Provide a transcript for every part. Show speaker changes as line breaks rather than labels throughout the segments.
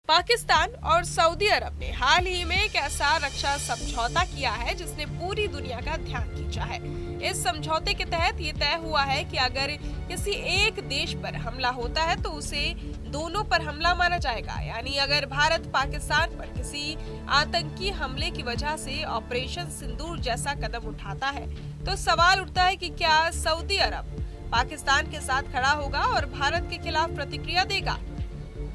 पाकिस्तान और सऊदी अरब ने हाल ही में एक ऐसा रक्षा समझौता किया है जिसने पूरी दुनिया का ध्यान खींचा है। इस समझौते के तहत ये तय हुआ है कि अगर किसी एक देश पर हमला होता है तो उसे दोनों पर हमला माना जाएगा। यानी अगर भारत पाकिस्तान पर किसी आतंकी हमले की वजह से ऑपरेशन सिंदूर जैसा कदम उठाता है तो सवाल उठता है कि क्या सऊदी अरब पाकिस्तान के साथ खड़ा होगा और भारत के खिलाफ प्रतिक्रिया देगा।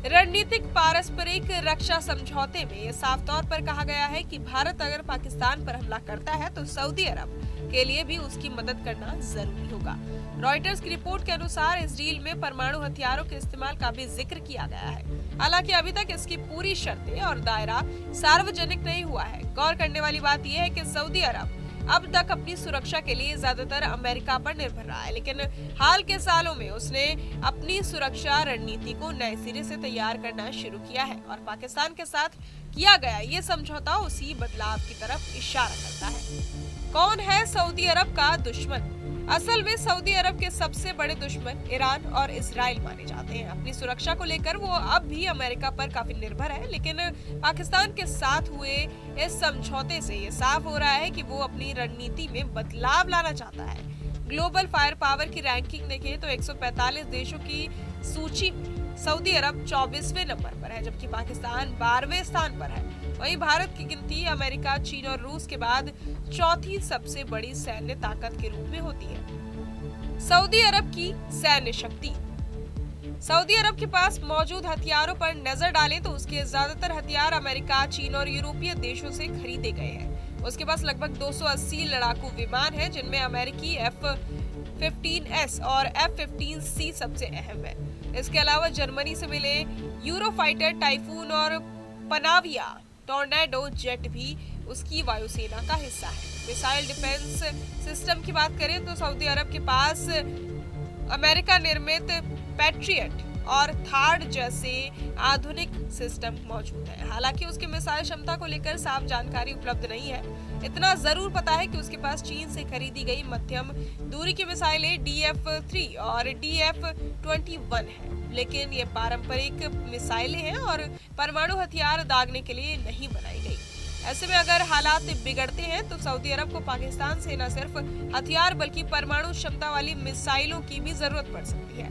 रणनीतिक पारस्परिक रक्षा समझौते में ये साफ तौर पर कहा गया है कि भारत अगर पाकिस्तान पर हमला करता है तो सऊदी अरब के लिए भी उसकी मदद करना जरूरी होगा। रॉयटर्स की रिपोर्ट के अनुसार इस डील में परमाणु हथियारों के इस्तेमाल का भी जिक्र किया गया है। हालांकि अभी तक इसकी पूरी शर्तें और दायरा सार्वजनिक नहीं हुआ है। गौर करने वाली बात यह है कि सऊदी अरब अब तक अपनी सुरक्षा के लिए ज्यादातर अमेरिका पर निर्भर रहा है, लेकिन हाल के सालों में उसने अपनी सुरक्षा रणनीति को नए सिरे से तैयार करना शुरू किया है और पाकिस्तान के साथ किया गया ये समझौता उसी बदलाव की तरफ इशारा करता है। कौन है सऊदी अरब का दुश्मन? असल में सऊदी अरब के सबसे बड़े दुश्मन ईरान और इजराइल माने जाते हैं। अपनी सुरक्षा को लेकर वो अब भी अमेरिका पर काफी निर्भर है, लेकिन पाकिस्तान के साथ हुए इस समझौते से ये साफ हो रहा है कि वो अपनी रणनीति में बदलाव लाना चाहता है। ग्लोबल फायर पावर की रैंकिंग देखें तो 145 देशों की सूची में सऊदी अरब 24वें नंबर पर है, जबकि पाकिस्तान 12वें स्थान पर है। वहीं भारत की गिनती अमेरिका, चीन और रूस के बाद चौथी सबसे बड़ी सैन्य ताकत के रूप में होती है। सऊदी अरब की सैन्य शक्ति। सऊदी अरब के पास मौजूद हथियारों पर नजर डालें तो उसके ज्यादातर हथियार अमेरिका, चीन और यूरोपीय देशों से खरीदे गए हैं। उसके पास लगभग 280 लड़ाकू विमान हैं, जिनमें अमेरिकी F-15S और F-15C सबसे अहम है। इसके अलावा जर्मनी से मिले यूरोफाइटर, टाइफून और पनाविया टॉर्नेडो जेट भी उसकी वायुसेना का हिस्सा है। मिसाइल डिफेंस सिस्टम की बात करें तो सऊदी अरब के पास अमेरिका निर्मित पैट्रियट और थार्ड जैसे आधुनिक सिस्टम मौजूद है। हालांकि उसकी मिसाइल क्षमता को लेकर साफ जानकारी उपलब्ध नहीं है। इतना जरूर पता है कि उसके पास चीन से खरीदी गई मध्यम दूरी की मिसाइलें DF-3 और DF-21 है, लेकिन ये पारंपरिक मिसाइलें हैं और परमाणु हथियार दागने के लिए नहीं बनाई गई। ऐसे में अगर हालात बिगड़ते हैं तो सऊदी अरब को पाकिस्तान से न सिर्फ हथियार बल्कि परमाणु क्षमता वाली मिसाइलों की भी जरूरत पड़ सकती है।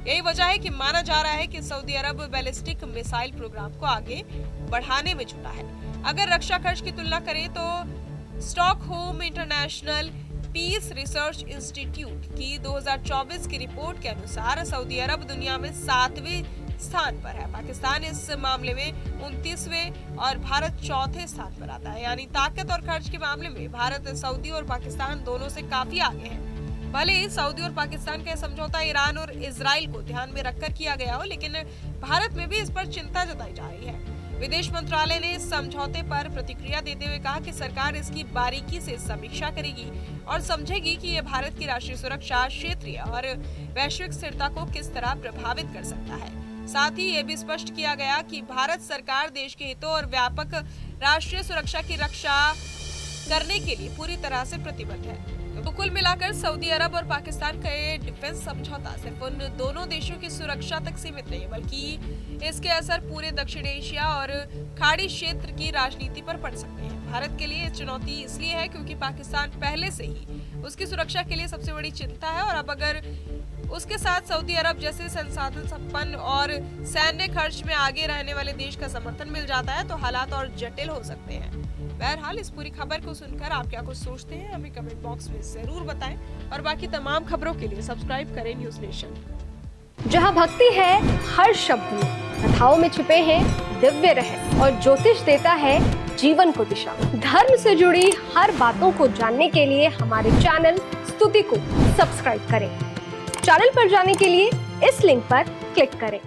यही वजह है कि माना जा रहा है कि सऊदी अरब बैलिस्टिक मिसाइल प्रोग्राम को आगे बढ़ाने में जुटा है। अगर रक्षा खर्च की तुलना करें तो Stockholm International Peace Research Institute की 2024 की रिपोर्ट के अनुसार सऊदी अरब दुनिया में 7वें स्थान पर है। पाकिस्तान इस मामले में 29वें और भारत चौथे स्थान पर आता है। यानी ताकत और खर्च के मामले में भारत सऊदी और पाकिस्तान दोनों से काफी आगे है। भले ही सऊदी और पाकिस्तान का समझौता ईरान और इजराइल को ध्यान में रखकर किया गया हो, लेकिन भारत में भी इस पर चिंता जताई जा रही है। विदेश मंत्रालय ने इस समझौते पर प्रतिक्रिया देते हुए कहा कि सरकार इसकी बारीकी से समीक्षा करेगी और समझेगी कि यह भारत की राष्ट्रीय सुरक्षा, क्षेत्रीय और वैश्विक स्थिरता को किस तरह प्रभावित कर सकता है। साथ ही ये भी स्पष्ट किया गया कि भारत सरकार देश के हितों और व्यापक राष्ट्रीय सुरक्षा की रक्षा करने के लिए पूरी तरह से प्रतिबद्ध है। तो कुल मिलाकर सऊदी अरब और पाकिस्तान का ये डिफेंस समझौता सिर्फ उन दोनों देशों की सुरक्षा तक सीमित नहीं, बल्कि इसके असर पूरे दक्षिण एशिया और खाड़ी क्षेत्र की राजनीति पर पड़ सकते हैं। भारत के लिए चुनौती इसलिए है क्योंकि पाकिस्तान पहले से ही उसकी सुरक्षा के लिए सबसे बड़ी चिंता है और अब अगर उसके साथ सऊदी अरब जैसे संसाधन संपन्न और सैन्य खर्च में आगे रहने वाले देश का समर्थन मिल जाता है तो हालात और जटिल हो सकते हैं। बहरहाल इस पूरी खबर को सुनकर आप क्या कुछ सोचते हैं हमें कमेंट बॉक्स में जरूर बताएं और बाकी तमाम खबरों के लिए सब्सक्राइब करें न्यूज़ नेशन।
जहां भक्ति है हर शब्द में, कथाओं में छुपे हैं दिव्य रहस्य और ज्योतिष देता है जीवन को दिशा। धर्म से जुड़ी हर बातों को जानने के लिए हमारे चैनल स्तुति को सब्सक्राइब करें। चैनल पर जाने के लिए इस लिंक पर क्लिक करें।